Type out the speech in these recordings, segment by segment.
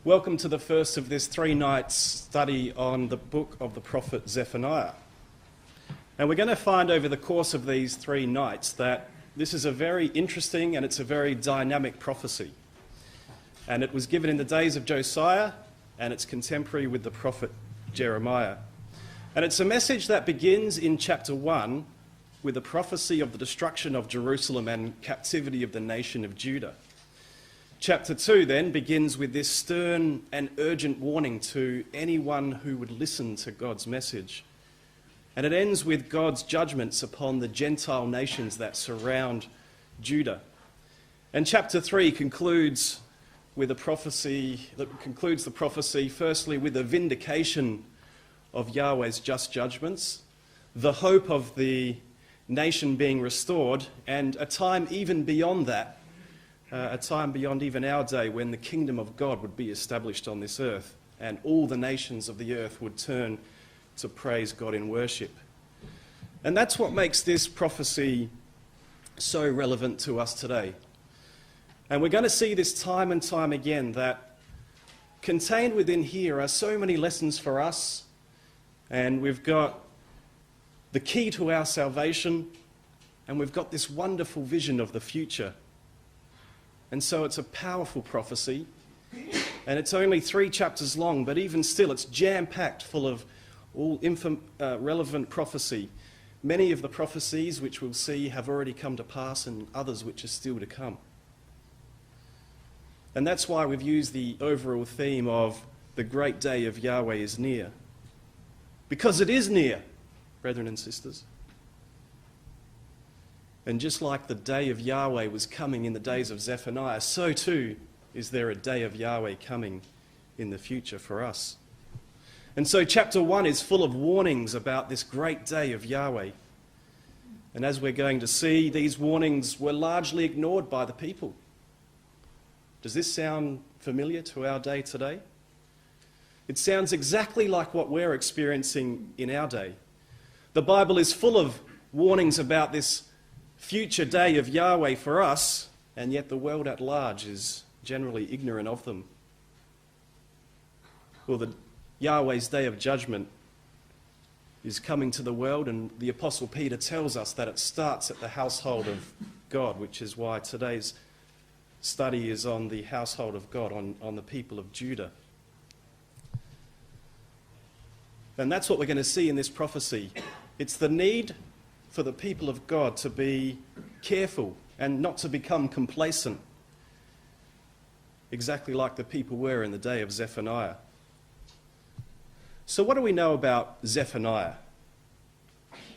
Welcome to the first of this 3-night study on the book of the prophet Zephaniah. And we're going to find over the course of these 3 nights that this is a very interesting and it's a very dynamic prophecy. And it was given in the days of Josiah and it's contemporary with the prophet Jeremiah. And it's a message that begins in chapter 1 with a prophecy of the destruction of Jerusalem and captivity of the nation of Judah. Chapter 2 then begins with this stern and urgent warning to anyone who would listen to God's message. And it ends with God's judgments upon the Gentile nations that surround Judah. And chapter 3 concludes with a prophecy that concludes the prophecy firstly with a vindication of Yahweh's just judgments, the hope of the nation being restored, and a time even beyond that, a time beyond even our day when the kingdom of God would be established on this earth and all the nations of the earth would turn to praise God in worship. And that's what makes this prophecy so relevant to us today. And we're going to see this time and time again that contained within here are so many lessons for us, and we've got the key to our salvation, and we've got this wonderful vision of the future. And so it's a powerful prophecy, and it's only 3 chapters long, but even still it's jam-packed full of all relevant prophecy. Many of the prophecies which we'll see have already come to pass and others which are still to come. And that's why we've used the overall theme of the great day of Yahweh is near. Because it is near, brethren and sisters. And just like the day of Yahweh was coming in the days of Zephaniah, so too is there a day of Yahweh coming in the future for us. And so chapter 1 is full of warnings about this great day of Yahweh. And as we're going to see, these warnings were largely ignored by the people. Does this sound familiar to our day today? It sounds exactly like what we're experiencing in our day. The Bible is full of warnings about this future day of Yahweh for us, and yet the world at large is generally ignorant of them. Well, the Yahweh's day of judgment is coming to the world, and the Apostle Peter tells us that it starts at the household of God, which is why today's study is on the household of God, on the people of Judah. And that's what we're going to see in this prophecy. It's the need for the people of God to be careful and not to become complacent, exactly like the people were in the day of Zephaniah. So what do we know about Zephaniah?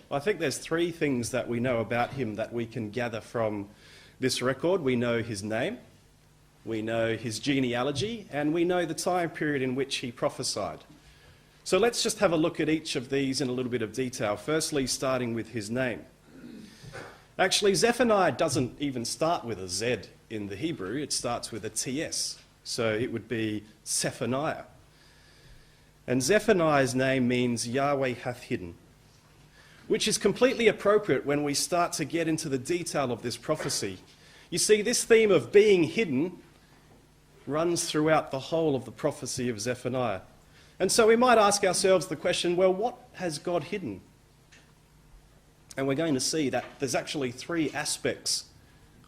I think there's 3 things that we know about him that we can gather from this record. We know his name, we know his genealogy, and we know the time period in which he prophesied. So let's just have a look at each of these in a little bit of detail. Firstly, starting with his name. Actually, Zephaniah doesn't even start with a Z in the Hebrew. It starts with a TS. So it would be Zephaniah. And Zephaniah's name means Yahweh hath hidden, which is completely appropriate when we start to get into the detail of this prophecy. You see, this theme of being hidden runs throughout the whole of the prophecy of Zephaniah. And so we might ask ourselves the question, well, what has God hidden? And we're going to see that there's actually 3 aspects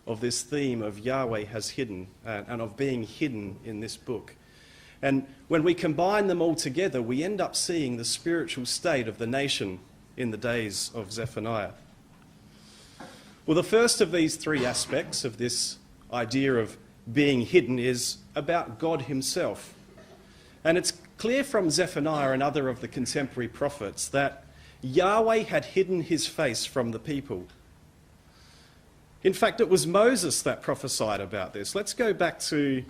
of this theme of Yahweh has hidden and of being hidden in this book. And when we combine them all together, we end up seeing the spiritual state of the nation in the days of Zephaniah. Well, the first of these 3 aspects of this idea of being hidden is about God himself. And it's clear from Zephaniah and other of the contemporary prophets that Yahweh had hidden his face from the people. In fact, it was Moses that prophesied about this. Let's go back to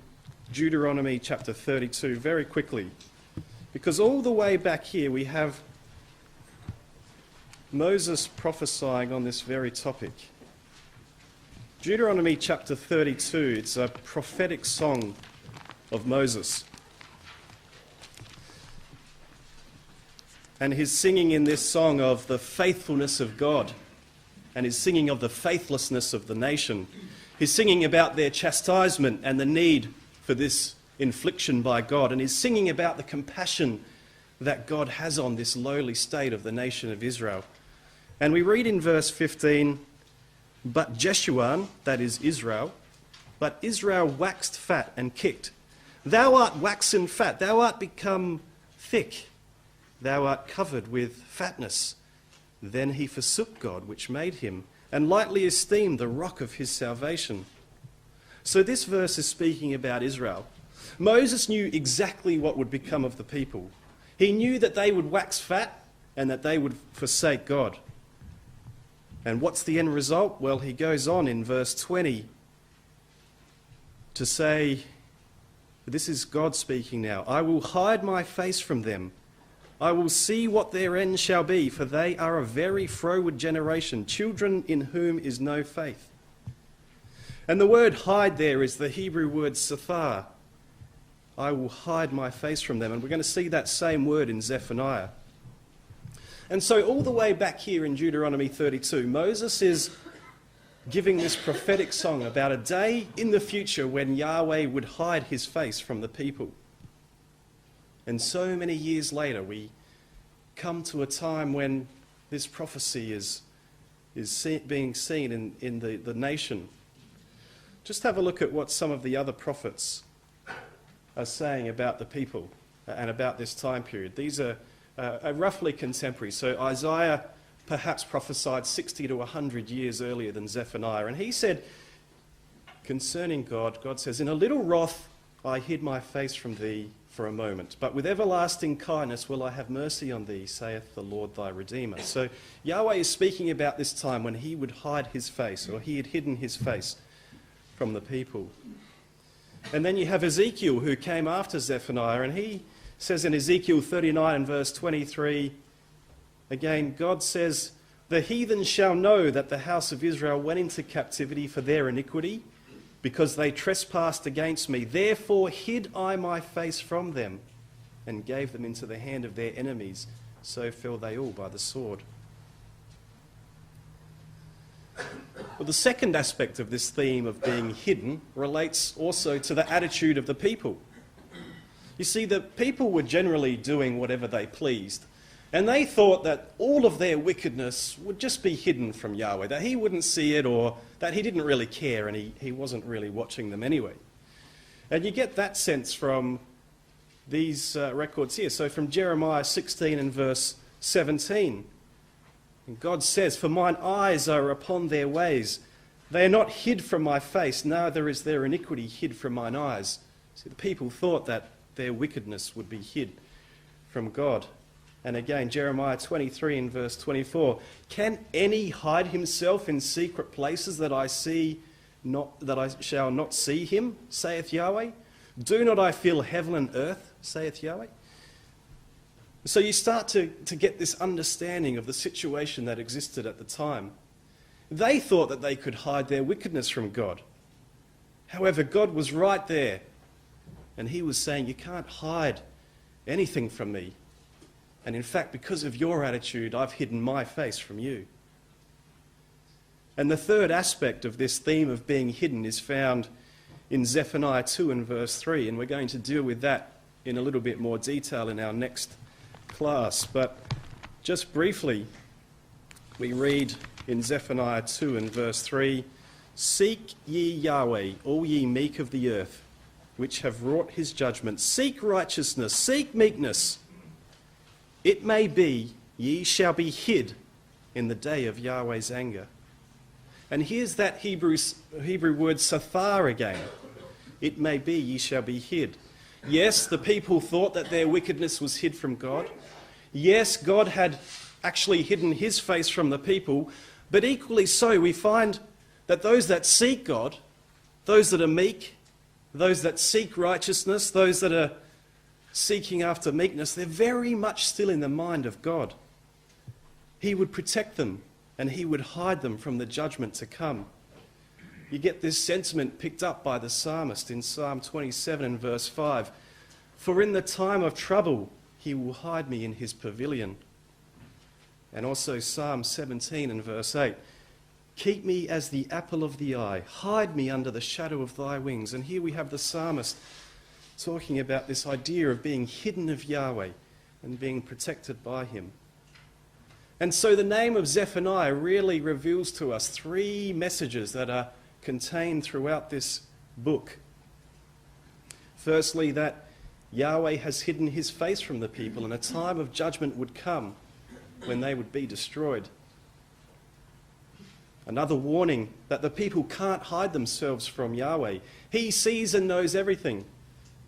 Deuteronomy chapter 32 very quickly, because all the way back here we have Moses prophesying on this very topic. Deuteronomy chapter 32, it's a prophetic song of Moses. And he's singing in this song of the faithfulness of God, and he's singing of the faithlessness of the nation. He's singing about their chastisement and the need for this infliction by God, and is singing about the compassion that God has on this lowly state of the nation of Israel. And we read in verse 15, "But Jeshurun," that is Israel, "but Israel waxed fat and kicked. Thou art waxen fat, thou art become thick, thou art covered with fatness. Then he forsook God which made him, and lightly esteemed the rock of his salvation." So this verse is speaking about Israel. Moses knew exactly what would become of the people. He knew that they would wax fat and that they would forsake God. And what's the end result? Well, he goes on in verse 20 to say, this is God speaking now, "I will hide my face from them. I will see what their end shall be, for they are a very froward generation, children in whom is no faith." And the word hide there is the Hebrew word sathar. I will hide my face from them. And we're going to see that same word in Zephaniah. And so all the way back here in Deuteronomy 32, Moses is giving this prophetic song about a day in the future when Yahweh would hide his face from the people. And so many years later, we come to a time when this prophecy is being seen in the nation. Just have a look at what some of the other prophets are saying about the people and about this time period. These are roughly contemporary. So Isaiah perhaps prophesied 60 to 100 years earlier than Zephaniah. And he said, concerning God, God says, "In a little wrath I hid my face from thee for a moment, but with everlasting kindness will I have mercy on thee, saith the Lord thy Redeemer." So Yahweh is speaking about this time when he would hide his face, or he had hidden his face from the people. And then you have Ezekiel, who came after Zephaniah, and he says in Ezekiel 39 and verse 23, again, God says, "The heathen shall know that the house of Israel went into captivity for their iniquity, because they trespassed against me. Therefore hid I my face from them, and gave them into the hand of their enemies. So fell they all by the sword." Well, the second aspect of this theme of being hidden relates also to the attitude of the people. You see, the people were generally doing whatever they pleased, and they thought that all of their wickedness would just be hidden from Yahweh, that he wouldn't see it, or that he didn't really care and he wasn't really watching them anyway. And you get that sense from these records here. So from Jeremiah 16 and verse 17, and God says, "For mine eyes are upon their ways. They are not hid from my face, neither is their iniquity hid from mine eyes." See, the people thought that their wickedness would be hid from God. And again, Jeremiah 23 and verse 24, "Can any hide himself in secret places that I shall not see him, saith Yahweh? Do not I fill heaven and earth, saith Yahweh?" So you start to get this understanding of the situation that existed at the time. They thought that they could hide their wickedness from God. However, God was right there, and he was saying, "You can't hide anything from me. And in fact, because of your attitude, I've hidden my face from you." And the third aspect of this theme of being hidden is found in Zephaniah 2 and verse 3, and we're going to deal with that in a little bit more detail in our next class. But just briefly, we read in Zephaniah 2 and verse 3, "Seek ye Yahweh, all ye meek of the earth, which have wrought his judgment. Seek righteousness, seek meekness. It may be ye shall be hid in the day of Yahweh's anger." And here's that Hebrew word sathar again. It may be ye shall be hid. Yes, the people thought that their wickedness was hid from God. Yes, God had actually hidden his face from the people. But equally so, we find that those that seek God, those that are meek, those that seek righteousness, those that are seeking after meekness, they're very much still in the mind of God. He would protect them and he would hide them from the judgment to come. You get this sentiment picked up by the psalmist in Psalm 27 and verse 5. "For in the time of trouble he will hide me in his pavilion." And also Psalm 17 and verse 8. "Keep me as the apple of the eye. Hide me under the shadow of thy wings." And here we have the psalmist talking about this idea of being hidden of Yahweh and being protected by him. And so the name of Zephaniah really reveals to us three messages that are contained throughout this book. Firstly, that Yahweh has hidden his face from the people, and a time of judgment would come when they would be destroyed. Another warning that the people can't hide themselves from Yahweh. He sees and knows everything.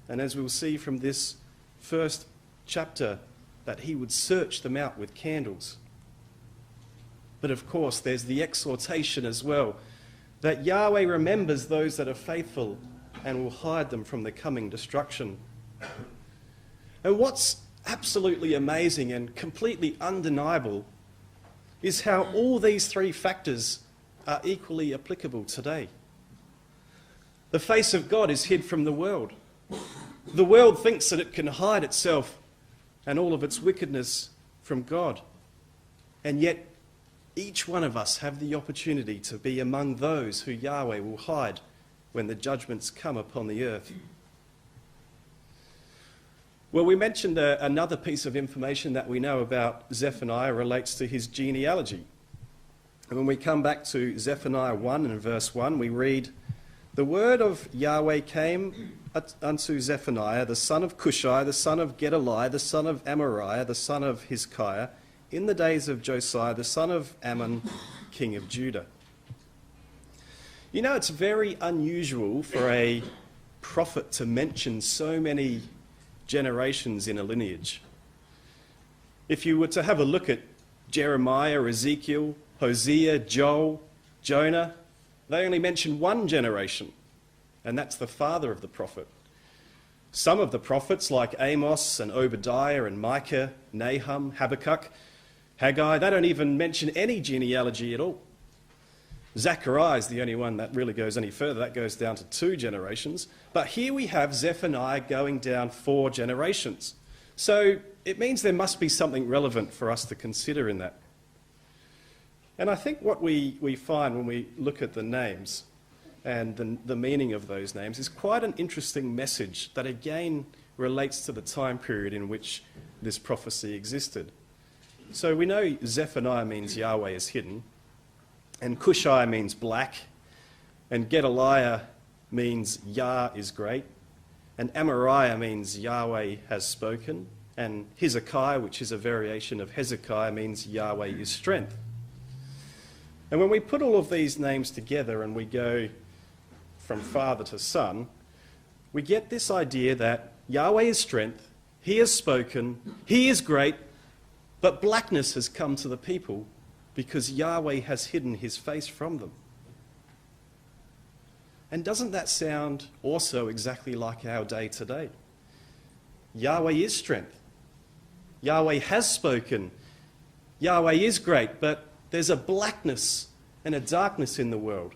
And as we'll see from this first chapter, that he would search them out with candles. But of course, there's the exhortation as well, that Yahweh remembers those that are faithful and will hide them from the coming destruction. And what's absolutely amazing and completely undeniable is how all these three factors are equally applicable today. The face of God is hid from the world. The world thinks that it can hide itself and all of its wickedness from God. And yet, each one of us have the opportunity to be among those who Yahweh will hide when the judgments come upon the earth. Well, we mentioned another piece of information that we know about Zephaniah relates to his genealogy. And when we come back to Zephaniah 1 and verse 1, we read, "The word of Yahweh came unto Zephaniah, the son of Cushai, the son of Gedaliah, the son of Amariah, the son of Hezekiah, in the days of Josiah, the son of Ammon, king of Judah." You know, it's very unusual for a prophet to mention so many generations in a lineage. If you were to have a look at Jeremiah, Ezekiel, Hosea, Joel, Jonah, they only mention one generation, and that's the father of the prophet. Some of the prophets, like Amos and Obadiah and Micah, Nahum, Habakkuk, Haggai, they don't even mention any genealogy at all. Zechariah is the only one that really goes any further. That goes down to 2 generations. But here we have Zephaniah going down 4 generations. So it means there must be something relevant for us to consider in that. And I think what we find when we look at the names and the meaning of those names is quite an interesting message that again relates to the time period in which this prophecy existed. So we know Zephaniah means Yahweh is hidden, and Cushai means black, and Gedaliah means Yah is great, and Amariah means Yahweh has spoken, and Hezekiah, which is a variation of Hezekiah, means Yahweh is strength. And when we put all of these names together and we go from father to son, we get this idea that Yahweh is strength, he has spoken, he is great, but blackness has come to the people because Yahweh has hidden his face from them. And doesn't that sound also exactly like our day today? Yahweh is strength. Yahweh has spoken. Yahweh is great, but there's a blackness and a darkness in the world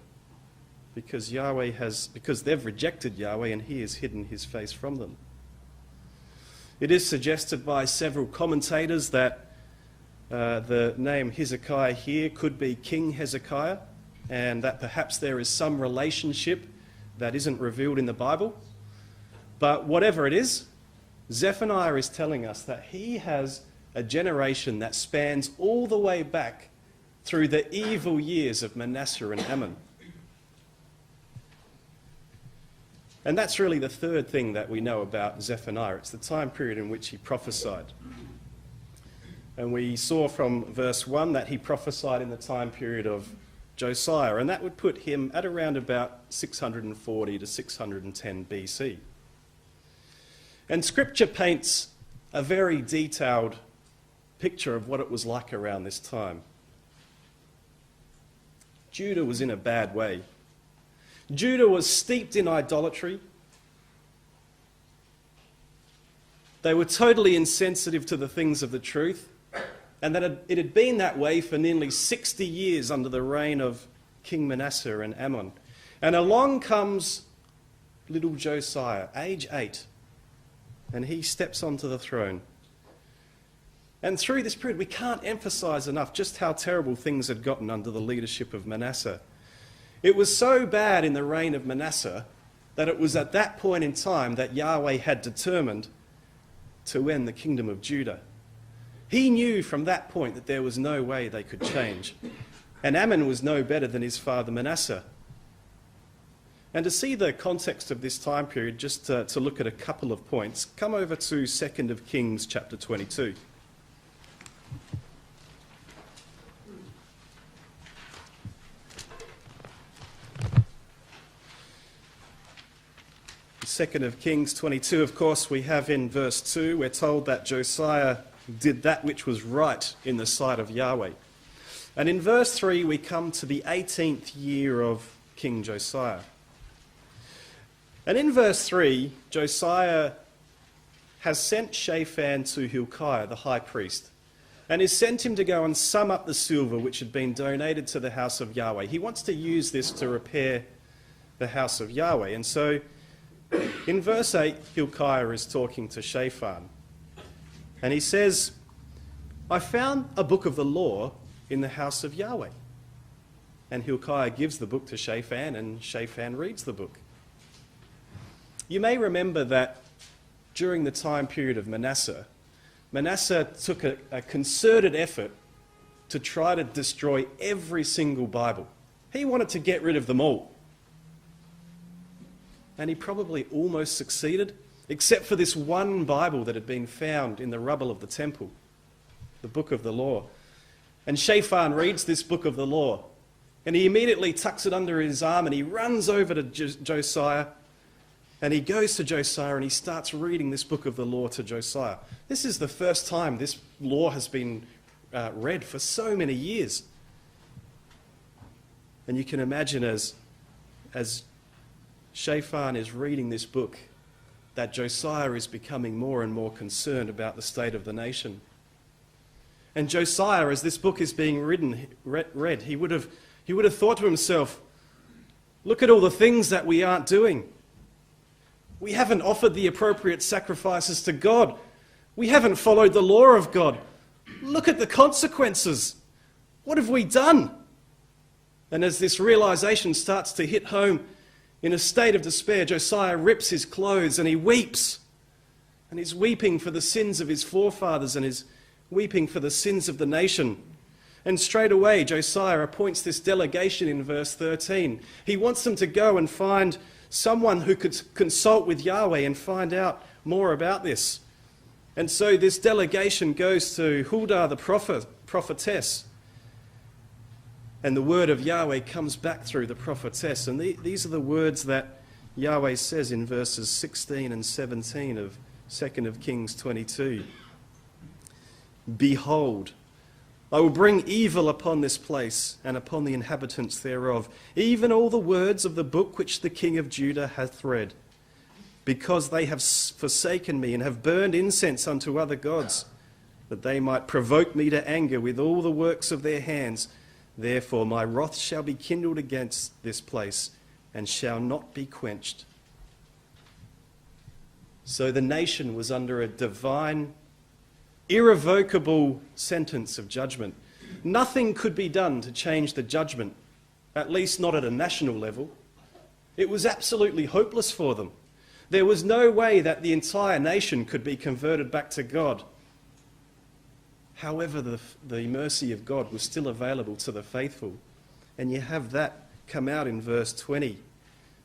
because they've rejected Yahweh and he has hidden his face from them. It is suggested by several commentators that the name Hezekiah here could be King Hezekiah, and that perhaps there is some relationship that isn't revealed in the Bible. But whatever it is, Zephaniah is telling us that he has a generation that spans all the way back through the evil years of Manasseh and Ammon. And that's really the third thing that we know about Zephaniah. It's the time period in which he prophesied. And we saw from verse 1 that he prophesied in the time period of Josiah, and that would put him at around about 640 to 610 BC. And Scripture paints a very detailed picture of what it was like around this time. Judah was in a bad way. Judah was steeped in idolatry. They were totally insensitive to the things of the truth. And that it had been that way for nearly 60 years under the reign of King Manasseh and Ammon. And along comes little Josiah, age 8, and he steps onto the throne. And through this period, we can't emphasize enough just how terrible things had gotten under the leadership of Manasseh. It was so bad in the reign of Manasseh that it was at that point in time that Yahweh had determined to end the kingdom of Judah. He knew from that point that there was no way they could change. And Ammon was no better than his father Manasseh. And to see the context of this time period, just to look at a couple of points, come over to 2 Kings chapter 22. 2 Kings 22, of course, we have in verse 2, we're told that Josiah did that which was right in the sight of Yahweh. And in verse 3, we come to the 18th year of King Josiah. And in verse 3, Josiah has sent Shaphan to Hilkiah, the high priest, and has sent him to go and sum up the silver which had been donated to the house of Yahweh. He wants to use this to repair the house of Yahweh. And so in verse 8, Hilkiah is talking to Shaphan. And he says, I found a book of the law in the house of Yahweh. And Hilkiah gives the book to Shaphan, and Shaphan reads the book. You may remember that during the time period of Manasseh, Manasseh took a concerted effort to try to destroy every single Bible. He wanted to get rid of them all. And he probably almost succeeded, except for this one Bible that had been found in the rubble of the temple, the book of the law. And Shaphan reads this book of the law, and he immediately tucks it under his arm, and he runs over to Josiah, and he goes to Josiah, and he starts reading this book of the law to Josiah. This is the first time this law has been read for so many years. And you can imagine as Shaphan is reading this book, that Josiah is becoming more and more concerned about the state of the nation. And Josiah, as this book is being read, he would have thought to himself, look at all the things that we aren't doing. We haven't offered the appropriate sacrifices to God. We haven't followed the law of God. Look at the consequences. What have we done? And as this realization starts to hit home, in a state of despair, Josiah rips his clothes and he weeps. And he's weeping for the sins of his forefathers and is weeping for the sins of the nation. And straight away, Josiah appoints this delegation in verse 13. He wants them to go and find someone who could consult with Yahweh and find out more about this. And so this delegation goes to Huldah the prophetess. And the word of Yahweh comes back through the prophetess. And these are the words that Yahweh says in verses 16 and 17 of 2 Kings 22. Behold, I will bring evil upon this place and upon the inhabitants thereof, even all the words of the book which the king of Judah hath read, because they have forsaken me and have burned incense unto other gods, that they might provoke me to anger with all the works of their hands. Therefore my wrath shall be kindled against this place, and shall not be quenched. So the nation was under a divine, irrevocable sentence of judgment. Nothing could be done to change the judgment, at least not at a national level. It was absolutely hopeless for them. There was no way that the entire nation could be converted back to God. However, the mercy of God was still available to the faithful. And you have that come out in verse 20.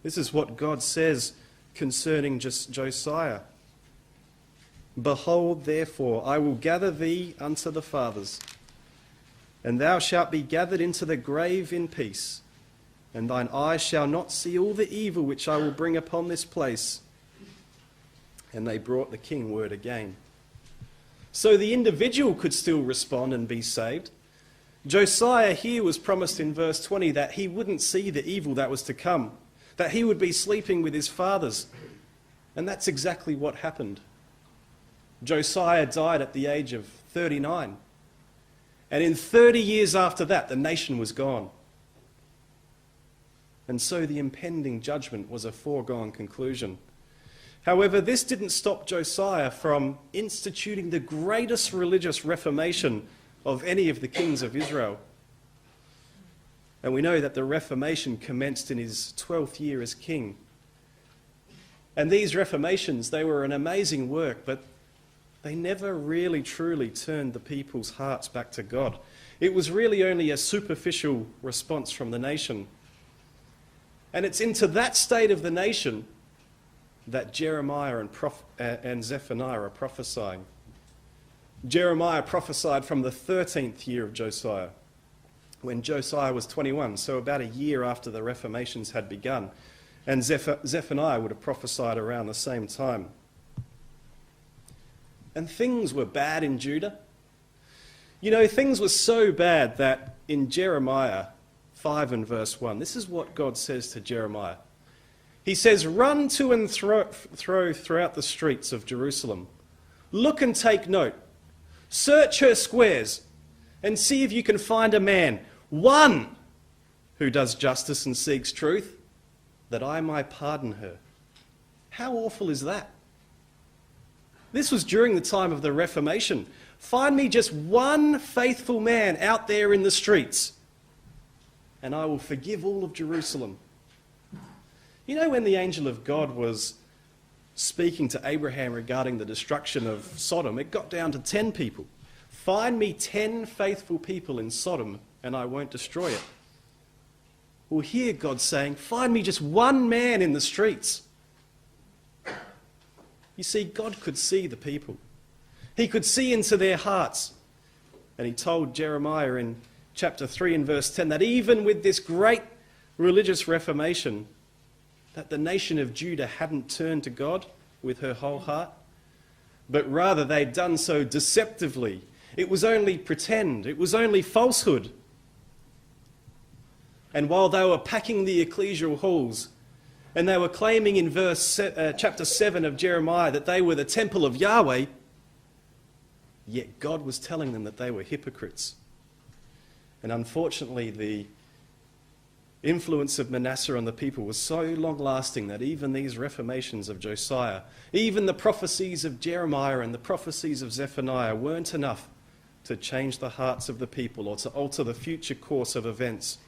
This is what God says concerning Josiah. Behold, therefore, I will gather thee unto the fathers, and thou shalt be gathered into the grave in peace, and thine eyes shall not see all the evil which I will bring upon this place. And they brought the king word again. So the individual could still respond and be saved. Josiah here was promised in verse 20 that he wouldn't see the evil that was to come, that he would be sleeping with his fathers. And that's exactly what happened. Josiah died at the age of 39. And in 30 years after that, the nation was gone. And so the impending judgment was a foregone conclusion. However, this didn't stop Josiah from instituting the greatest religious reformation of any of the kings of Israel. And we know that the Reformation commenced in his 12th year as king. And these reformations, they were an amazing work, but they never really truly turned the people's hearts back to God. It was really only a superficial response from the nation. And it's into that state of the nation that Jeremiah and Zephaniah are prophesying. Jeremiah prophesied from the 13th year of Josiah, when Josiah was 21, so about a year after the reformations had begun. And Zephaniah would have prophesied around the same time. And things were bad in Judah. You know, things were so bad that in Jeremiah 5 and verse 1, this is what God says to Jeremiah. He says, "Run to and fro throughout the streets of Jerusalem. Look and take note. Search her squares and see if you can find a man, one, who does justice and seeks truth, that I might pardon her." How awful is that? This was during the time of the Reformation. Find me just one faithful man out there in the streets, and I will forgive all of Jerusalem. You know, when the angel of God was speaking to Abraham regarding the destruction of Sodom, it got down to 10 people. Find me 10 faithful people in Sodom, and I won't destroy it. Well, here God's saying, find me just one man in the streets. You see, God could see the people. He could see into their hearts. And he told Jeremiah in chapter 3 and verse 10 that even with this great religious reformation, that the nation of Judah hadn't turned to God with her whole heart, but rather they'd done so deceptively. It was only pretend. It was only falsehood. And while they were packing the ecclesial halls, and they were claiming in chapter 7 of Jeremiah that they were the temple of Yahweh, yet God was telling them that they were hypocrites. And unfortunately, the influence of Manasseh on the people was so long-lasting that even these reformations of Josiah, even the prophecies of Jeremiah and the prophecies of Zephaniah weren't enough to change the hearts of the people or to alter the future course of events.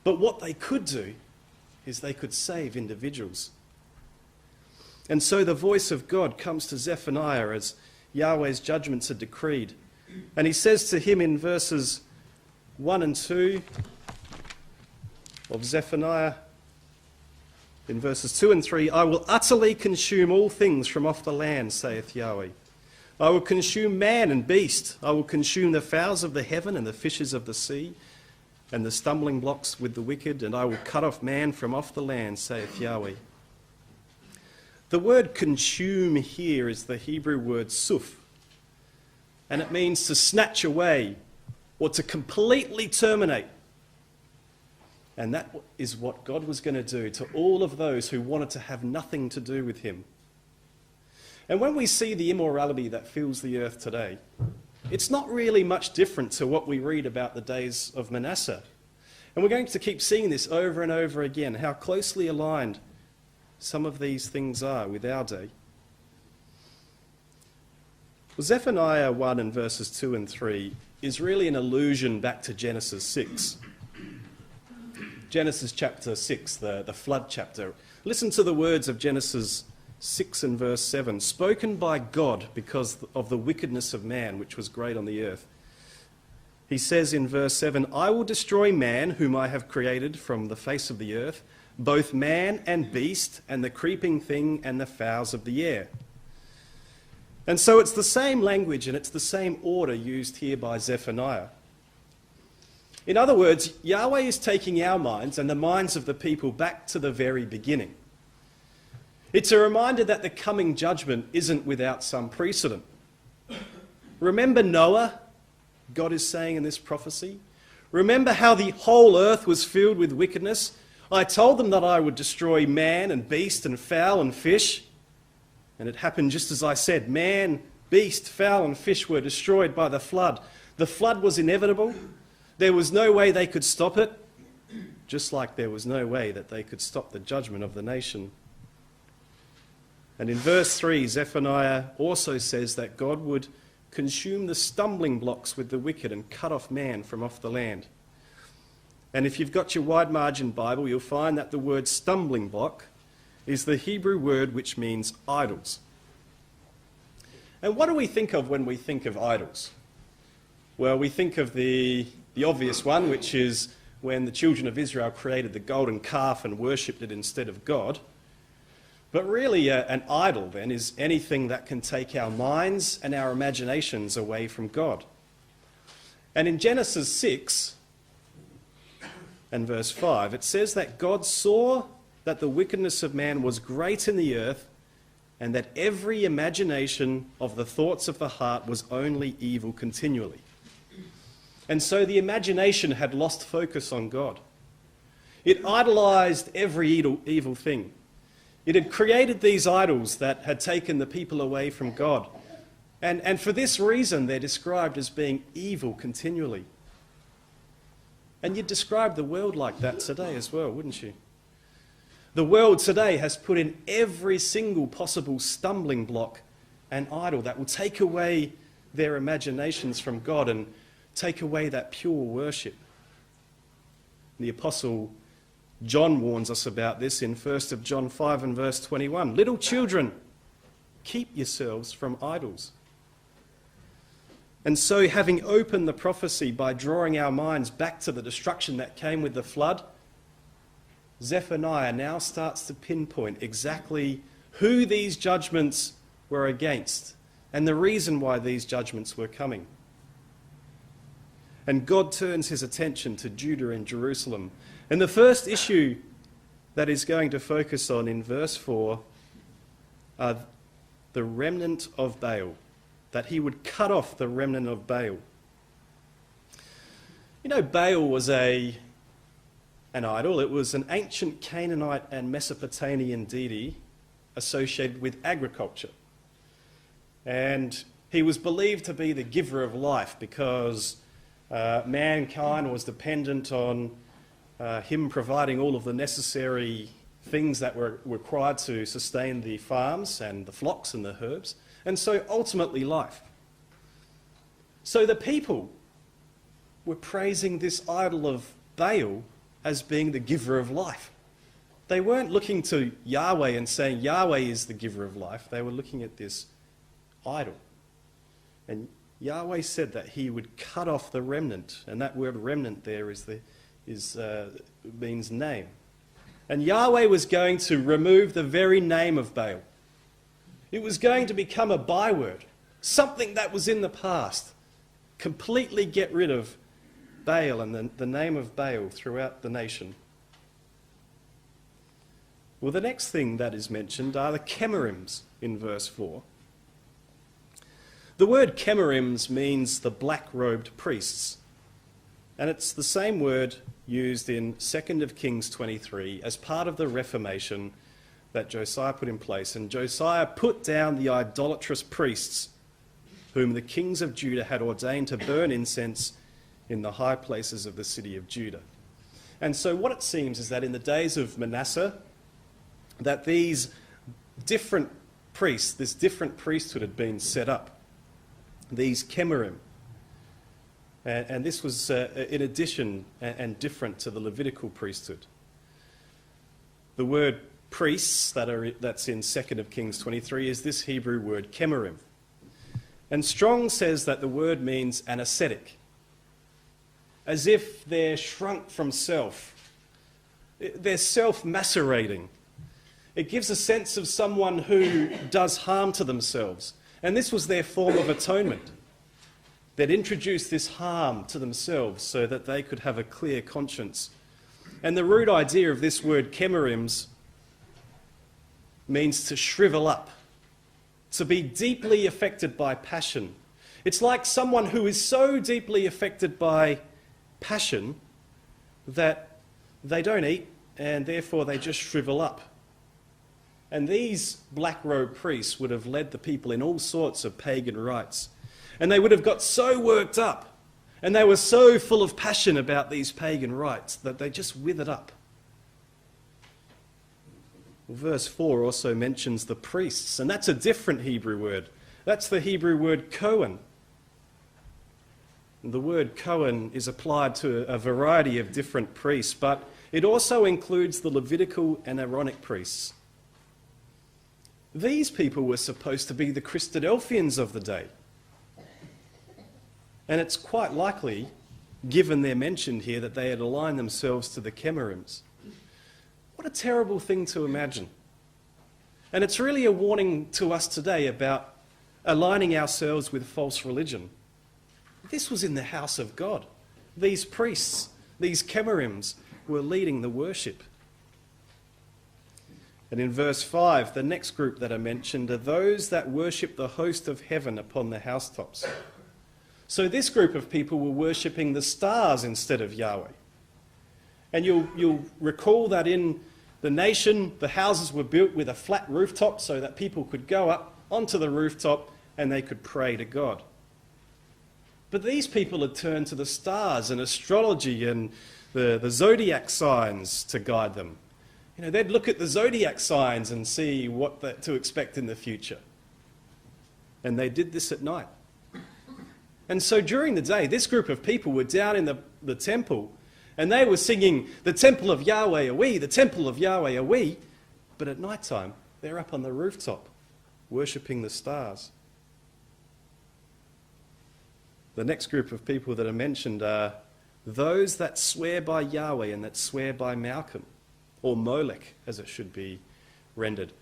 But what they could do is they could save individuals. And so the voice of God comes to Zephaniah as Yahweh's judgments are decreed. And he says to him in verses 1 and 2 of Zephaniah, in verses 2 and 3, "I will utterly consume all things from off the land, saith Yahweh. I will consume man and beast. I will consume the fowls of the heaven and the fishes of the sea, and the stumbling blocks with the wicked, and I will cut off man from off the land, saith Yahweh." The word consume here is the Hebrew word suf, and it means to snatch away or to completely terminate. And that is what God was going to do to all of those who wanted to have nothing to do with him. And when we see the immorality that fills the earth today, it's not really much different to what we read about the days of Manasseh. And we're going to keep seeing this over and over again, how closely aligned some of these things are with our day. Well, Zephaniah 1 and verses 2 and 3 is really an allusion back to Genesis 6. Genesis chapter 6, the flood chapter. Listen to the words of Genesis 6 and verse 7, "Spoken by God because of the wickedness of man, which was great on the earth." He says in verse 7, "I will destroy man whom I have created from the face of the earth, both man and beast, and the creeping thing and the fowls of the air." And so it's the same language and it's the same order used here by Zephaniah. In other words, Yahweh is taking our minds and the minds of the people back to the very beginning. It's a reminder that the coming judgment isn't without some precedent. Remember Noah, God is saying in this prophecy? Remember how the whole earth was filled with wickedness? I told them that I would destroy man and beast and fowl and fish. And it happened just as I said. Man, beast, fowl and fish were destroyed by the flood. The flood was inevitable. There was no way they could stop it, just like there was no way that they could stop the judgment of the nation. And in verse 3, Zephaniah also says that God would consume the stumbling blocks with the wicked and cut off man from off the land. And if you've got your wide margin Bible, you'll find that the word stumbling block is the Hebrew word which means idols. And what do we think of when we think of idols? Well, we think of the obvious one, which is when the children of Israel created the golden calf and worshipped it instead of God. But really, an idol, then, is anything that can take our minds and our imaginations away from God. And in Genesis 6 and verse 5, it says that God saw that the wickedness of man was great in the earth, and that every imagination of the thoughts of the heart was only evil continually. And so the imagination had lost focus on God. It idolized every evil thing. It had created these idols that had taken the people away from God. And for this reason, they're described as being evil continually. And you'd describe the world like that today as well, wouldn't you? The world today has put in every single possible stumbling block and idol that will take away their imaginations from God and take away that pure worship. The Apostle John warns us about this in 1 John 5 and verse 21. Little children, keep yourselves from idols. And so, having opened the prophecy by drawing our minds back to the destruction that came with the flood, Zephaniah now starts to pinpoint exactly who these judgments were against and the reason why these judgments were coming. And God turns his attention to Judah and Jerusalem. And the first issue that he's going to focus on in verse 4 are the remnant of Baal, that he would cut off the remnant of Baal. You know, Baal was an idol. It was an ancient Canaanite and Mesopotamian deity associated with agriculture. And he was believed to be the giver of life because mankind was dependent on him providing all of the necessary things that were required to sustain the farms and the flocks and the herds, and so ultimately life. So the people were praising this idol of Baal as being the giver of life. They weren't looking to Yahweh and saying Yahweh is the giver of life. They were looking at this idol. And Yahweh said that he would cut off the remnant, and that word remnant there means name. And Yahweh was going to remove the very name of Baal. It was going to become a byword, something that was in the past. Completely get rid of Baal and the name of Baal throughout the nation. Well, the next thing that is mentioned are the chemarims in verse 4. The word chemarims means the black-robed priests, and it's the same word used in 2 Kings 23 as part of the Reformation that Josiah put in place. And Josiah put down the idolatrous priests whom the kings of Judah had ordained to burn incense in the high places of the city of Judah. And so what it seems is that in the days of Manasseh, that these different priests, this different priesthood had been set up, these chemarim. And this was in addition and different to the Levitical priesthood. The word priests that's in 2 Kings 23 is this Hebrew word chemarim. And Strong says that the word means an ascetic, as if they're shrunk from self. They're self-macerating. It gives a sense of someone who does harm to themselves. And this was their form of atonement. They'd introduced this harm to themselves so that they could have a clear conscience. And the root idea of this word chemarims means to shrivel up, to be deeply affected by passion. It's like someone who is so deeply affected by passion that they don't eat and therefore they just shrivel up. And these black-robed priests would have led the people in all sorts of pagan rites. And they would have got so worked up, and they were so full of passion about these pagan rites that they just withered up. Well, verse 4 also mentions the priests, and that's a different Hebrew word. That's the Hebrew word Cohen. The word Cohen is applied to a variety of different priests, but it also includes the Levitical and Aaronic priests. These people were supposed to be the Christadelphians of the day. And it's quite likely, given they're mentioned here, that they had aligned themselves to the Chemarims. What a terrible thing to imagine. And it's really a warning to us today about aligning ourselves with false religion. This was in the house of God. These priests, these Chemarims, were leading the worship. And in verse 5, the next group that are mentioned are those that worship the host of heaven upon the housetops. So this group of people were worshipping the stars instead of Yahweh. And you'll recall that in the nation, the houses were built with a flat rooftop so that people could go up onto the rooftop and they could pray to God. But these people had turned to the stars and astrology and the zodiac signs to guide them. You know, they'd look at the zodiac signs and see what to expect in the future. And they did this at night. And so during the day, this group of people were down in the temple, and they were singing, "The temple of Yahweh are we, the temple of Yahweh are we." But at night time, they're up on the rooftop, worshipping the stars. The next group of people that are mentioned are those that swear by Yahweh and that swear by Malcolm, or Molech, as it should be rendered.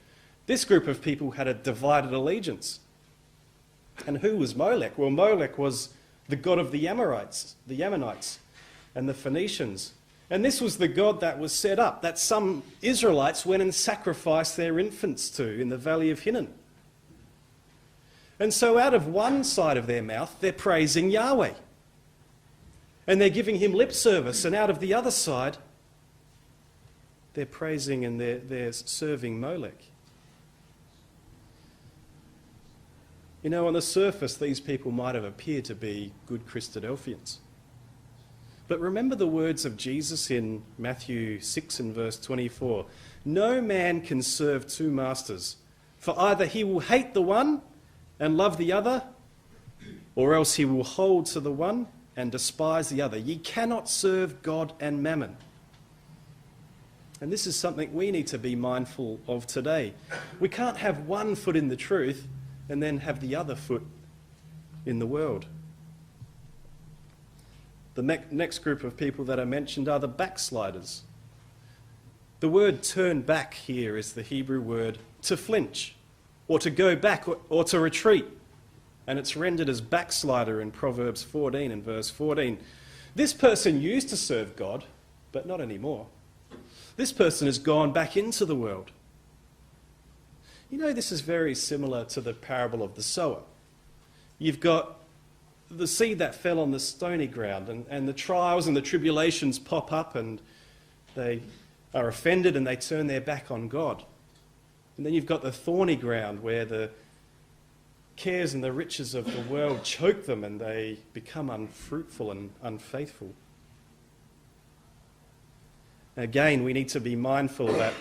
This group of people had a divided allegiance. And who was Molech? Well, Molech was the god of the Ammonites, and the Phoenicians. And this was the god that was set up, that some Israelites went and sacrificed their infants to in the valley of Hinnom. And so out of one side of their mouth, they're praising Yahweh. And they're giving him lip service. And out of the other side, they're praising and they're serving Molech. You know, on the surface, these people might have appeared to be good Christadelphians. But remember the words of Jesus in Matthew 6 and verse 24. "No man can serve two masters, for either he will hate the one and love the other, or else he will hold to the one and despise the other. Ye cannot serve God and mammon." And this is something we need to be mindful of today. We can't have one foot in the truth and then have the other foot in the world. The next group of people that are mentioned are the backsliders. The word turn back here is the Hebrew word to flinch, or to go back, or to retreat. And it's rendered as backslider in Proverbs 14 and verse 14. This person used to serve God, but not anymore. This person has gone back into the world. You know, this is very similar to the parable of the sower. You've got the seed that fell on the stony ground, and the trials and the tribulations pop up, and they are offended and they turn their back on God. And then you've got the thorny ground where the cares and the riches of the world choke them and they become unfruitful and unfaithful. Again, we need to be mindful that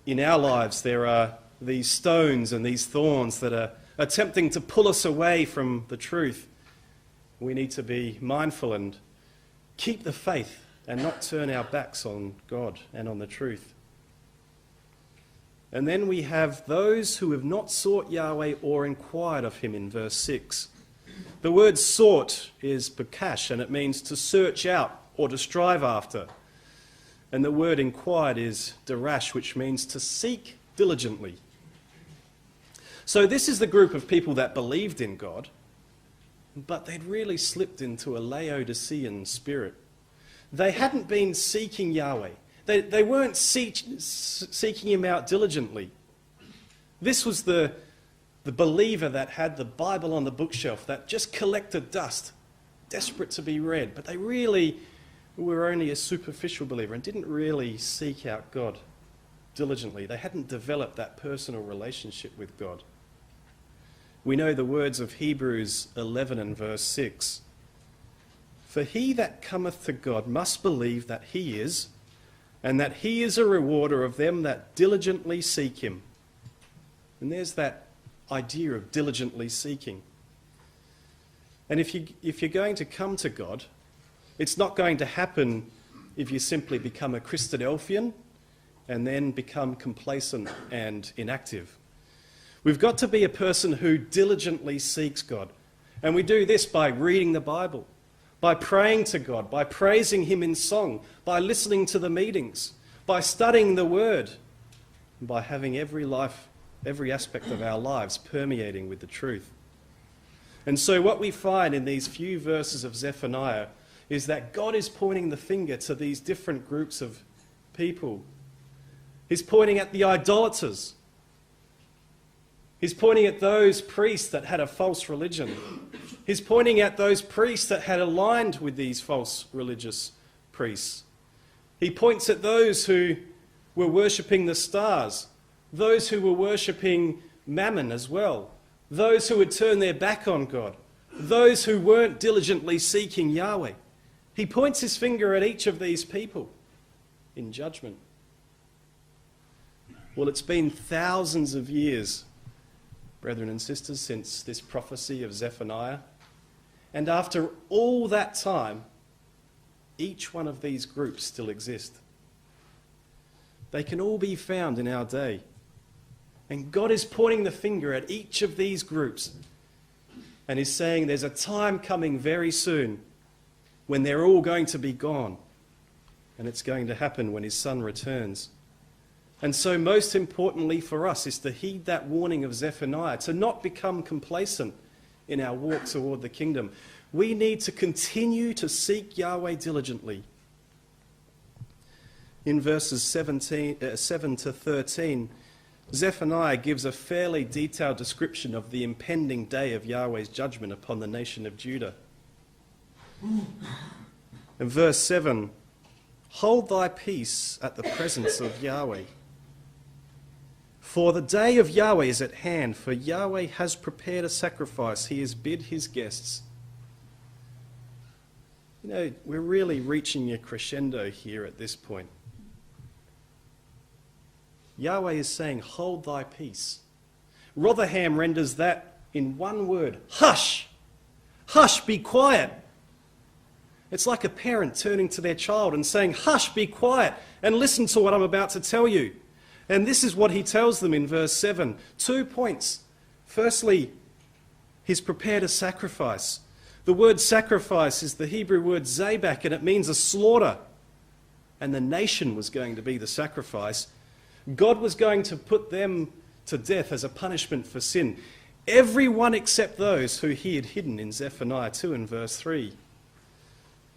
in our lives there are these stones and these thorns that are attempting to pull us away from the truth. We need to be mindful and keep the faith and not turn our backs on God and on the truth. And then we have those who have not sought Yahweh or inquired of him in verse 6. The word sought is bakash, and it means to search out or to strive after. And the word inquired is darash, which means to seek diligently. So this is the group of people that believed in God, but they'd really slipped into a Laodicean spirit. They hadn't been seeking Yahweh. They weren't seeking him out diligently. This was the believer that had the Bible on the bookshelf, that just collected dust, desperate to be read, but they really were only a superficial believer and didn't really seek out God diligently. They hadn't developed that personal relationship with God. We know the words of Hebrews 11 and verse 6. "For he that cometh to God must believe that he is, and that he is a rewarder of them that diligently seek him." And there's that idea of diligently seeking. And if you're going to come to God, it's not going to happen if you simply become a Christadelphian and then become complacent and inactive. We've got to be a person who diligently seeks God. And we do this by reading the Bible, by praying to God, by praising him in song, by listening to the meetings, by studying the Word, and by having every aspect of our lives permeating with the truth. And so what we find in these few verses of Zephaniah is that God is pointing the finger to these different groups of people. He's pointing at the idolaters. He's pointing at those priests that had a false religion. He's pointing at those priests that had aligned with these false religious priests. He points at those who were worshipping the stars, those who were worshipping mammon as well, those who had turned their back on God, those who weren't diligently seeking Yahweh. He points his finger at each of these people in judgment. Well, it's been thousands of years, brethren and sisters, since this prophecy of Zephaniah. And after all that time, each one of these groups still exist. They can all be found in our day. And God is pointing the finger at each of these groups and is saying there's a time coming very soon when they're all going to be gone. And it's going to happen when his Son returns. And so most importantly for us is to heed that warning of Zephaniah, to not become complacent in our walk toward the kingdom. We need to continue to seek Yahweh diligently. In verses 7 to 13, Zephaniah gives a fairly detailed description of the impending day of Yahweh's judgment upon the nation of Judah. In verse 7, hold thy peace at the presence of Yahweh. For the day of Yahweh is at hand, for Yahweh has prepared a sacrifice. He has bid his guests. You know, we're really reaching a crescendo here at this point. Yahweh is saying, hold thy peace. Rotherham renders that in one word, hush. Hush, be quiet. It's like a parent turning to their child and saying, hush, be quiet, and listen to what I'm about to tell you. And this is what he tells them in verse 7. 2 points. Firstly, he's prepared a sacrifice. The word sacrifice is the Hebrew word zabak, and it means a slaughter. And the nation was going to be the sacrifice. God was going to put them to death as a punishment for sin. Everyone except those who he had hidden in Zephaniah 2 and verse 3.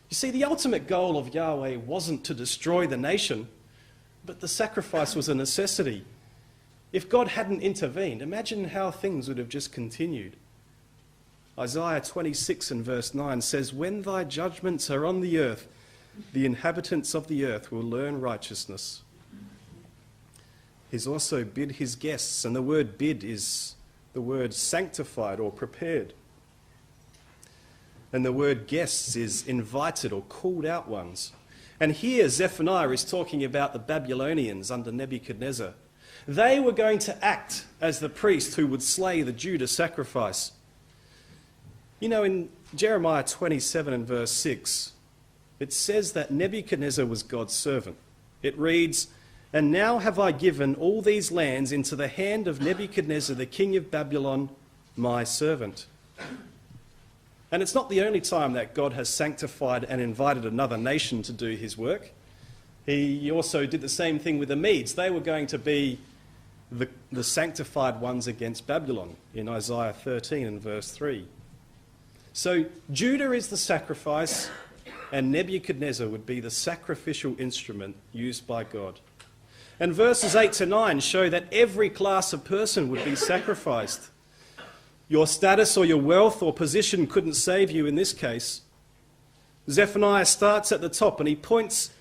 You see, the ultimate goal of Yahweh wasn't to destroy the nation, but the sacrifice was a necessity. If God hadn't intervened, imagine how things would have just continued. Isaiah 26 and verse 9 says, when thy judgments are on the earth, the inhabitants of the earth will learn righteousness. He's also bid his guests, and the word bid is the word sanctified or prepared. And the word guests is invited or called out ones. And here Zephaniah is talking about the Babylonians under Nebuchadnezzar. They were going to act as the priest who would slay the Judah sacrifice. You know, in Jeremiah 27 and verse 6, it says that Nebuchadnezzar was God's servant. It reads, and now have I given all these lands into the hand of Nebuchadnezzar, the king of Babylon, my servant. And it's not the only time that God has sanctified and invited another nation to do his work. He also did the same thing with the Medes. They were going to be the sanctified ones against Babylon in Isaiah 13 and verse 3. So Judah is the sacrifice, and Nebuchadnezzar would be the sacrificial instrument used by God. And verses 8 to 9 show that every class of person would be sacrificed. Your status or your wealth or position couldn't save you in this case. Zephaniah starts at the top and he points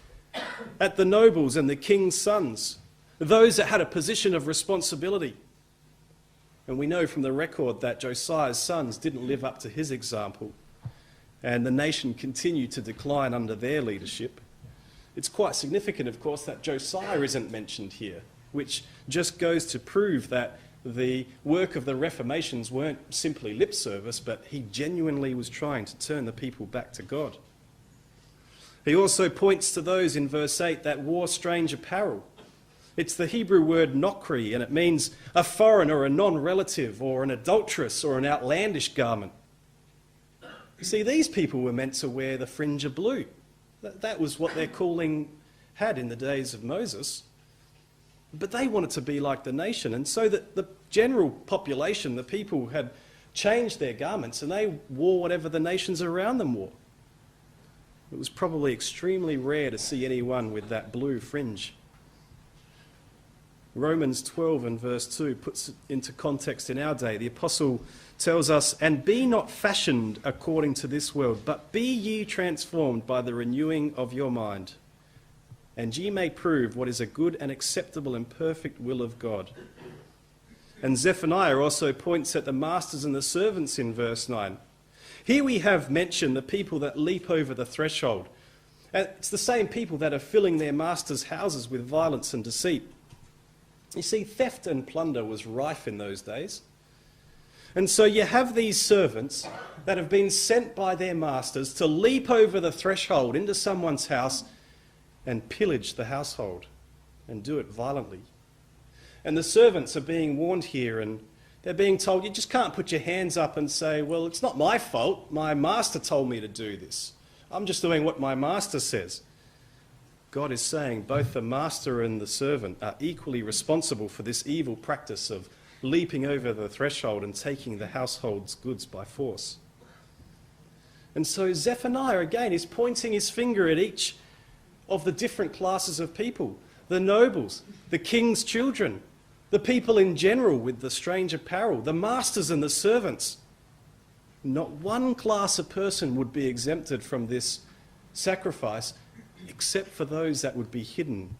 at the nobles and the king's sons, those that had a position of responsibility. And we know from the record that Josiah's sons didn't live up to his example, and the nation continued to decline under their leadership. It's quite significant, of course, that Josiah isn't mentioned here, which just goes to prove that the work of the Reformations weren't simply lip service, but he genuinely was trying to turn the people back to God. He also points to those in verse 8 that wore strange apparel, It's the Hebrew word nokri, and it means a foreign or a non-relative or an adulterous or an outlandish garment. You see, these people were meant to wear the fringe of blue. That was what their calling had in the days of Moses. But they wanted to be like the nation, and so that the general population, the people, had changed their garments and they wore whatever the nations around them wore. It was probably extremely rare to see anyone with that blue fringe. Romans 12 and verse 2 puts it into context in our day. The apostle tells us, "And be not fashioned according to this world, but be ye transformed by the renewing of your mind, and ye may prove what is a good and acceptable and perfect will of God." And Zephaniah also points at the masters and the servants in verse 9. Here we have mentioned the people that leap over the threshold. And it's the same people that are filling their masters' houses with violence and deceit. You see, theft and plunder was rife in those days. And so you have these servants that have been sent by their masters to leap over the threshold into someone's house and pillage the household and do it violently. And the servants are being warned here, and they're being told, you just can't put your hands up and say, well, it's not my fault. My master told me to do this. I'm just doing what my master says. God is saying both the master and the servant are equally responsible for this evil practice of leaping over the threshold and taking the household's goods by force. And so Zephaniah, again, is pointing his finger at each of the different classes of people, the nobles, the king's children, the people in general with the strange apparel, the masters and the servants. Not one class of person would be exempted from this sacrifice, except for those that would be hidden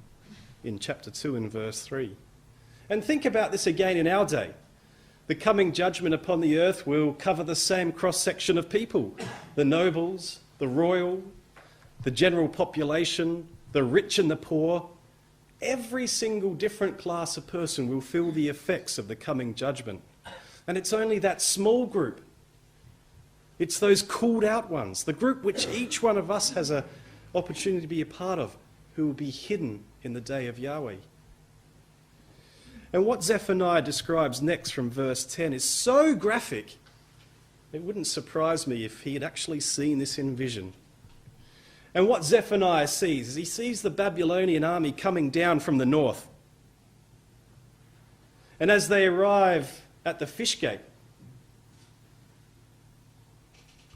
in chapter 2 and verse 3. And think about this again in our day. The coming judgment upon the earth will cover the same cross-section of people, the nobles, the royal, the general population, the rich and the poor. Every single different class of person will feel the effects of the coming judgment. And it's only that small group. It's those called out ones, the group which each one of us has an opportunity to be a part of, who will be hidden in the day of Yahweh. And what Zephaniah describes next from verse 10 is so graphic, it wouldn't surprise me if he had actually seen this in vision. And what Zephaniah sees is he sees the Babylonian army coming down from the north. And as they arrive at the fish gate,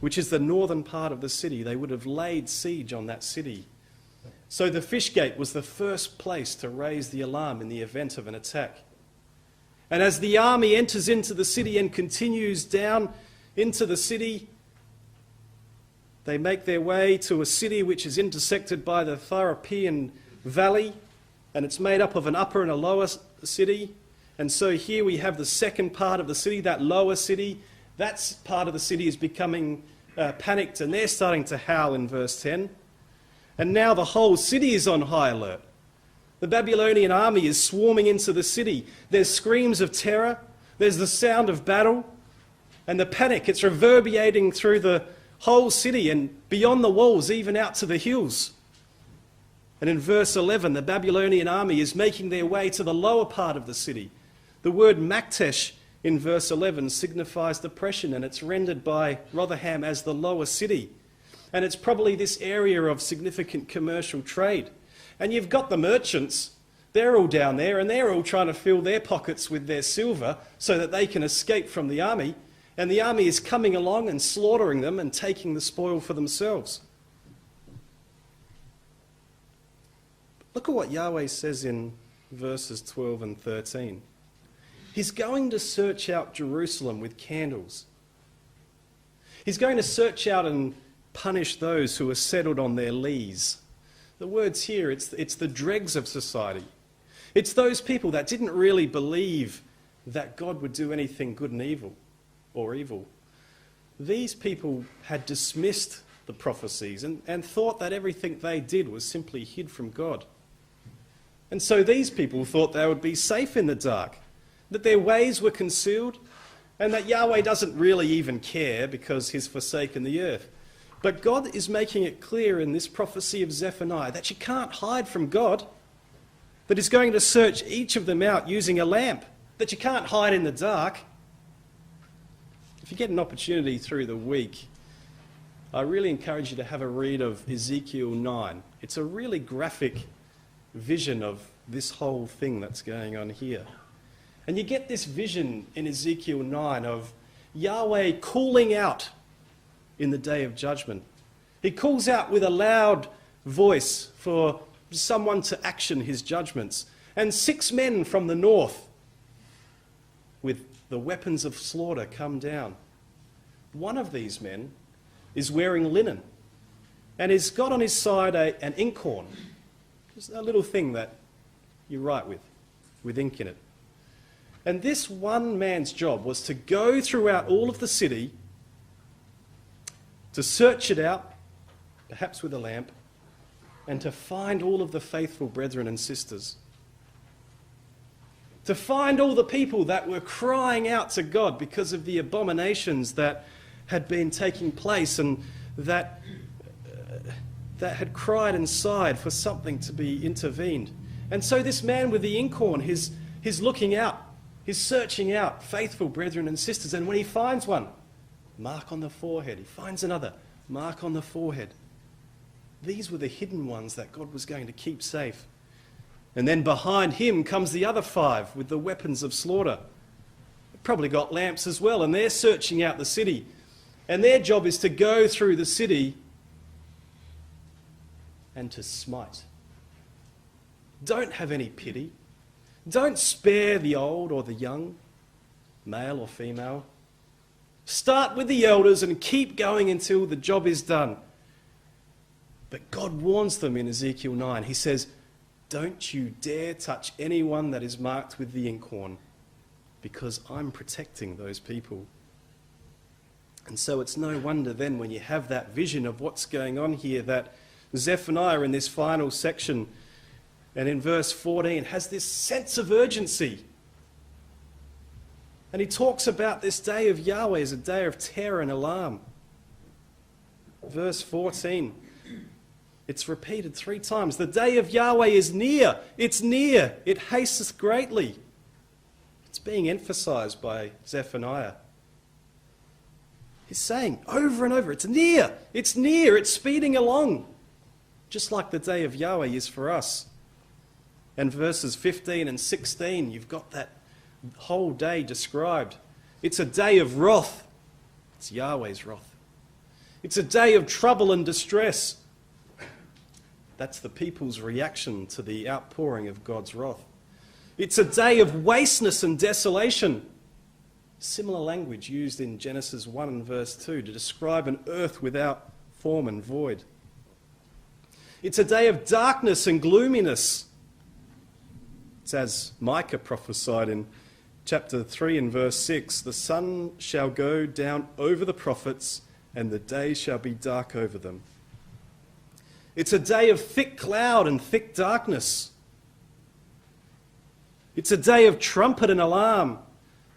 which is the northern part of the city, they would have laid siege on that city. So the fish gate was the first place to raise the alarm in the event of an attack. And as the army enters into the city and continues down into the city, they make their way to a city which is intersected by the Tharapian Valley, and it's made up of an upper and a lower city. And so here we have the second part of the city, that lower city. That part of the city is becoming panicked, and they're starting to howl in verse 10. And now the whole city is on high alert. The Babylonian army is swarming into the city. There's screams of terror. There's the sound of battle. And the panic, it's reverberating through the whole city and beyond the walls, even out to the hills. And in verse 11, the Babylonian army is making their way to the lower part of the city. The word Maktesh in verse 11 signifies depression, and it's rendered by Rotherham as the lower city. And it's probably this area of significant commercial trade. And you've got the merchants, they're all down there, and they're all trying to fill their pockets with their silver so that they can escape from the army. And the army is coming along and slaughtering them and taking the spoil for themselves. Look at what Yahweh says in verses 12 and 13. He's going to search out Jerusalem with candles. He's going to search out and punish those who are settled on their lees. The words here, it's the dregs of society. It's those people that didn't really believe that God would do anything good and evil, or evil. These people had dismissed the prophecies and thought that everything they did was simply hid from God. And so these people thought they would be safe in the dark, that their ways were concealed, and that Yahweh doesn't really even care because he's forsaken the earth. But God is making it clear in this prophecy of Zephaniah that you can't hide from God, that is going to search each of them out using a lamp that you can't hide in the dark. If you get an opportunity through the week, I really encourage you to have a read of Ezekiel 9. It's a really graphic vision of this whole thing that's going on here. And you get this vision in Ezekiel 9 of Yahweh calling out in the day of judgment. He calls out with a loud voice for someone to action his judgments. And 6 men from the north with the weapons of slaughter come down. One of these men is wearing linen and has got on his side an inkhorn. Just a little thing that you write with ink in it. And this one man's job was to go throughout all of the city, to search it out, perhaps with a lamp, and to find all of the faithful brethren and sisters. To find all the people that were crying out to God because of the abominations that had been taking place and that had cried and sighed for something to be intervened. And so this man with the inkhorn, he's looking out, he's searching out faithful brethren and sisters, and when he finds one, mark on the forehead. He finds another, mark on the forehead. These were the hidden ones that God was going to keep safe. And then behind him comes the other 5 with the weapons of slaughter. They've probably got lamps as well, and they're searching out the city. And their job is to go through the city and to smite. Don't have any pity. Don't spare the old or the young, male or female. Start with the elders and keep going until the job is done. But God warns them in Ezekiel 9. He says, don't you dare touch anyone that is marked with the inkhorn, because I'm protecting those people. And so it's no wonder then when you have that vision of what's going on here that Zephaniah in this final section and in verse 14 has this sense of urgency. And he talks about this day of Yahweh as a day of terror and alarm. Verse 14, it's repeated 3 times. The day of Yahweh is near. It's near. It hasteth greatly. It's being emphasized by Zephaniah. He's saying over and over, it's near. It's near. It's speeding along. Just like the day of Yahweh is for us. And verses 15 and 16, you've got that whole day described. It's a day of wrath. It's Yahweh's wrath. It's a day of trouble and distress. That's the people's reaction to the outpouring of God's wrath. It's a day of wasteness and desolation. Similar language used in Genesis 1 and verse 2 to describe an earth without form and void. It's a day of darkness and gloominess. It's as Micah prophesied in chapter 3 and verse 6, the sun shall go down over the prophets, and the day shall be dark over them. It's a day of thick cloud and thick darkness. It's a day of trumpet and alarm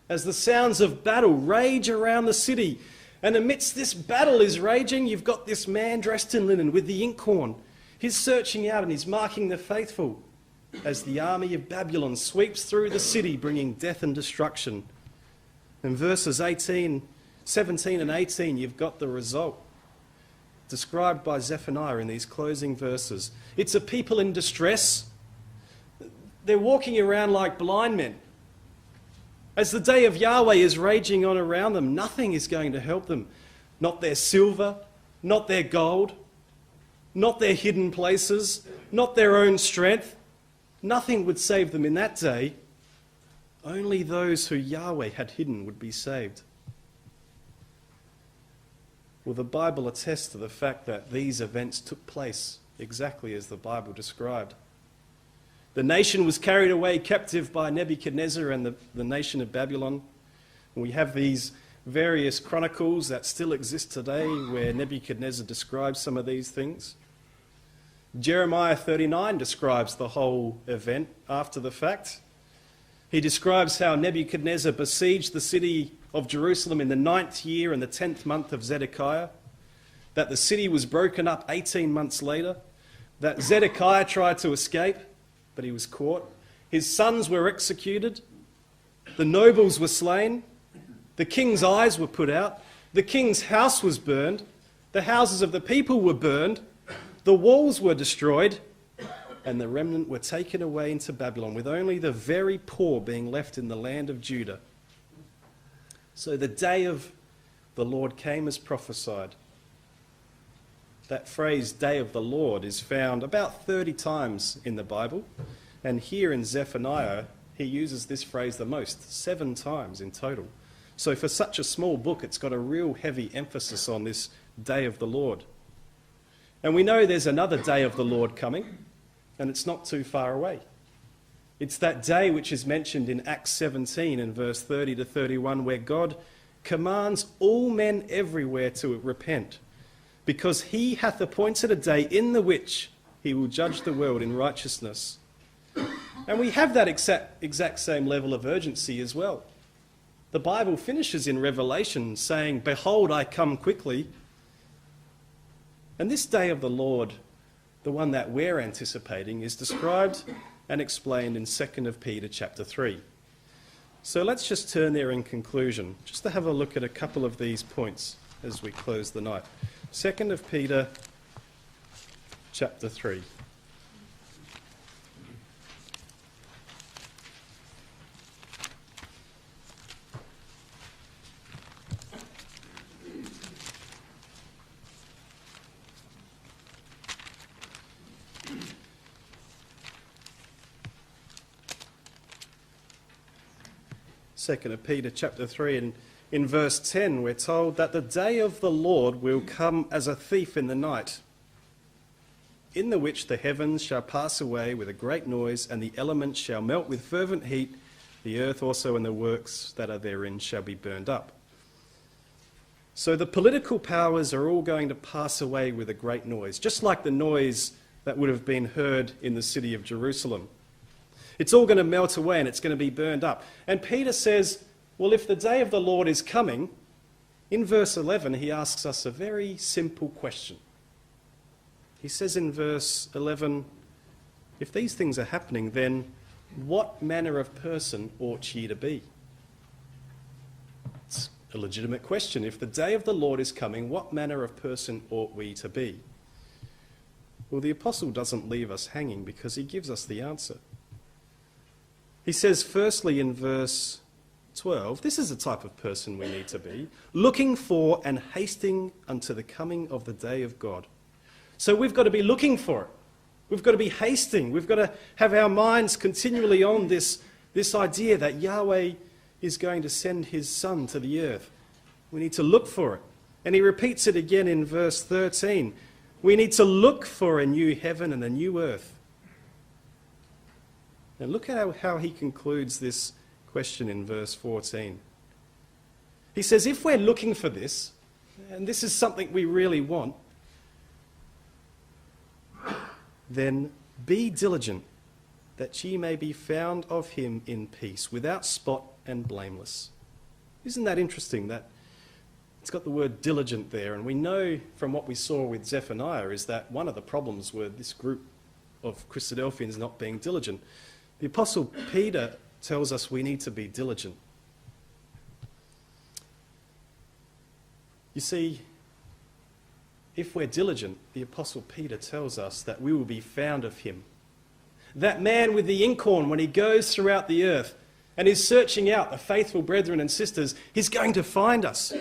as the sounds of battle rage around the city. And amidst this battle is raging, you've got this man dressed in linen with the inkhorn. He's searching out and he's marking the faithful as the army of Babylon sweeps through the city, bringing death and destruction. In verses 17 and 18, you've got the result described by Zephaniah in these closing verses. It's a people in distress. They're walking around like blind men. As the day of Yahweh is raging on around them, nothing is going to help them. Not their silver, not their gold, not their hidden places, not their own strength. Nothing would save them in that day. Only those who Yahweh had hidden would be saved. Well, the Bible attests to the fact that these events took place exactly as the Bible described. The nation was carried away captive by Nebuchadnezzar and the nation of Babylon. And we have these various chronicles that still exist today where Nebuchadnezzar describes some of these things. Jeremiah 39 describes the whole event after the fact. He describes how Nebuchadnezzar besieged the city of Jerusalem in the 9th year and the 10th month of Zedekiah, that the city was broken up 18 months later, that Zedekiah tried to escape, but he was caught. His sons were executed. The nobles were slain. The king's eyes were put out. The king's house was burned. The houses of the people were burned. The walls were destroyed. And the remnant were taken away into Babylon, with only the very poor being left in the land of Judah. So the day of the Lord came as prophesied. That phrase, day of the Lord, is found about 30 times in the Bible. And here in Zephaniah, he uses this phrase the most, 7 times in total. So for such a small book, it's got a real heavy emphasis on this day of the Lord. And we know there's another day of the Lord coming, and it's not too far away. It's that day which is mentioned in Acts 17 in verse 30 to 31, where God commands all men everywhere to repent, because he hath appointed a day in the which he will judge the world in righteousness. And we have that exact same level of urgency as well. The Bible finishes in Revelation saying, "Behold, I come quickly." And this day of the Lord, the one that we're anticipating, is described and explained in 2 Peter chapter 3. So let's just turn there in conclusion, just to have a look at a couple of these points as we close the night. 2 Peter chapter 3. Second Peter chapter 3, and in verse 10 we're told that the day of the Lord will come as a thief in the night, in the which the heavens shall pass away with a great noise, and the elements shall melt with fervent heat, the earth also and the works that are therein shall be burned up. So the political powers are all going to pass away with a great noise, just like the noise that would have been heard in the city of Jerusalem. It's all going to melt away and it's going to be burned up. And Peter says, well, if the day of the Lord is coming, in verse 11 he asks us a very simple question. He says in verse 11, if these things are happening, then what manner of person ought ye to be? It's a legitimate question. If the day of the Lord is coming, what manner of person ought we to be? Well, the apostle doesn't leave us hanging because he gives us the answer. He says, firstly, in verse 12, this is the type of person we need to be, looking for and hasting unto the coming of the day of God. So we've got to be looking for it. We've got to be hasting. We've got to have our minds continually on this idea that Yahweh is going to send his Son to the earth. We need to look for it. And he repeats it again in verse 13. We need to look for a new heaven and a new earth. And look at how he concludes this question in verse 14. He says, if we're looking for this, and this is something we really want, then be diligent, that ye may be found of him in peace, without spot and blameless. Isn't that interesting that it's got the word diligent there? And we know from what we saw with Zephaniah is that one of the problems were this group of Christadelphians not being diligent. The Apostle Peter tells us we need to be diligent. You see, if we're diligent, the Apostle Peter tells us that we will be found of him. That man with the inkhorn, when he goes throughout the earth and is searching out the faithful brethren and sisters, he's going to find us.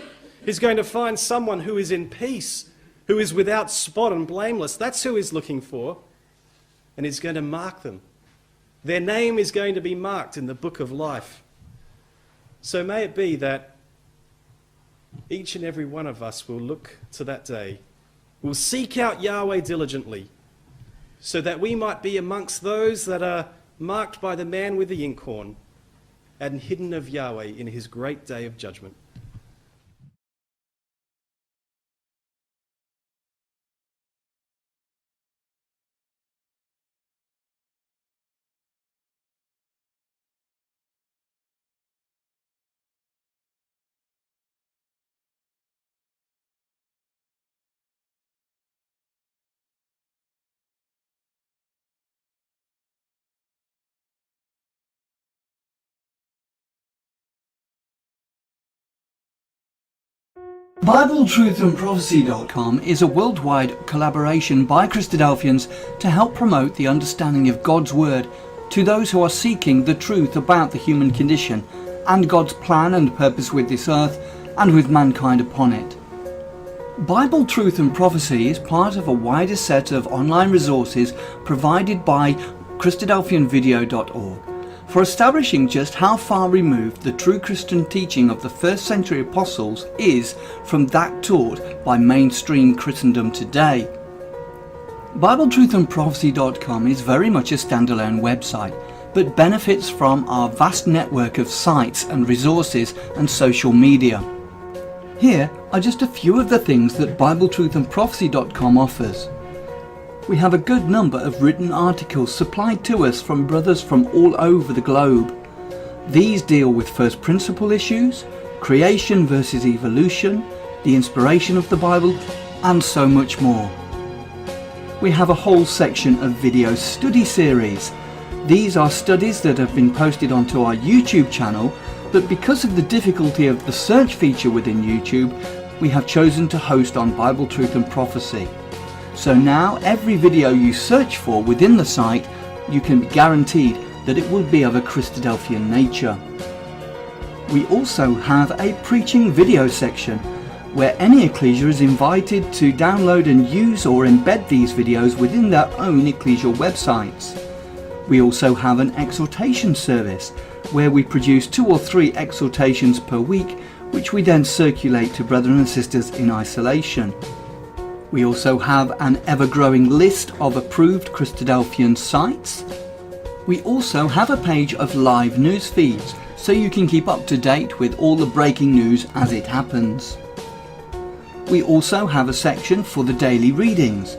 He's going to find someone who is in peace, who is without spot and blameless. That's who he's looking for. And he's going to mark them. Their name is going to be marked in the book of life. So may it be that each and every one of us will look to that day, will seek out Yahweh diligently, so that we might be amongst those that are marked by the man with the inkhorn and hidden of Yahweh in his great day of judgment. BibleTruthandProphecy.com is a worldwide collaboration by Christadelphians to help promote the understanding of God's Word to those who are seeking the truth about the human condition and God's plan and purpose with this earth and with mankind upon it. Bible Truth and Prophecy is part of a wider set of online resources provided by Christadelphianvideo.org for establishing just how far removed the true Christian teaching of the first century apostles is from that taught by mainstream Christendom today. BibleTruthandProphecy.com is very much a standalone website, but benefits from our vast network of sites and resources and social media. Here are just a few of the things that BibleTruthandProphecy.com offers. We have a good number of written articles supplied to us from brothers from all over the globe. These deal with first principle issues, creation versus evolution, the inspiration of the Bible, and so much more. We have a whole section of video study series. These are studies that have been posted onto our YouTube channel, but because of the difficulty of the search feature within YouTube, we have chosen to host on Bible Truth and Prophecy. So now every video you search for within the site, you can be guaranteed that it will be of a Christadelphian nature. We also have a preaching video section where any ecclesia is invited to download and use or embed these videos within their own ecclesial websites. We also have an exhortation service where we produce 2 or 3 exhortations per week, which we then circulate to brethren and sisters in isolation. We also have an ever-growing list of approved Christadelphian sites. We also have a page of live news feeds, so you can keep up to date with all the breaking news as it happens. We also have a section for the daily readings.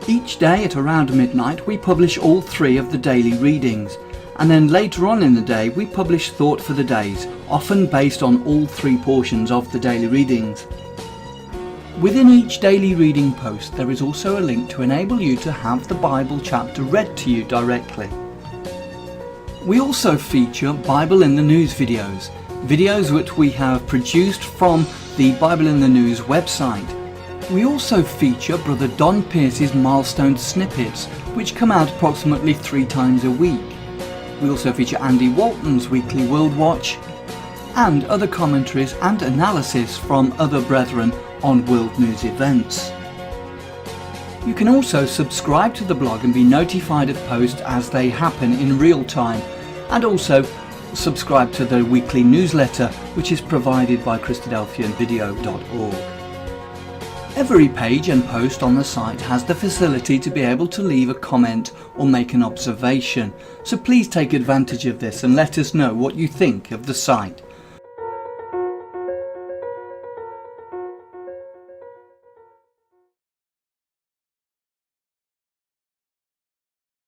Each day at around midnight we publish all 3 of the daily readings, and then later on in the day we publish thought for the days, often based on all 3 portions of the daily readings. Within each daily reading post there is also a link to enable you to have the Bible chapter read to you directly. We also feature Bible in the News videos which we have produced from the Bible in the News website. We also feature Brother Don Pierce's milestone snippets, which come out approximately 3 times a week. We also feature Andy Walton's weekly World Watch and other commentaries and analysis from other brethren on world news events. You can also subscribe to the blog and be notified of posts as they happen in real time, and also subscribe to the weekly newsletter which is provided by Christadelphianvideo.org. Every page and post on the site has the facility to be able to leave a comment or make an observation, so please take advantage of this and let us know what you think of the site.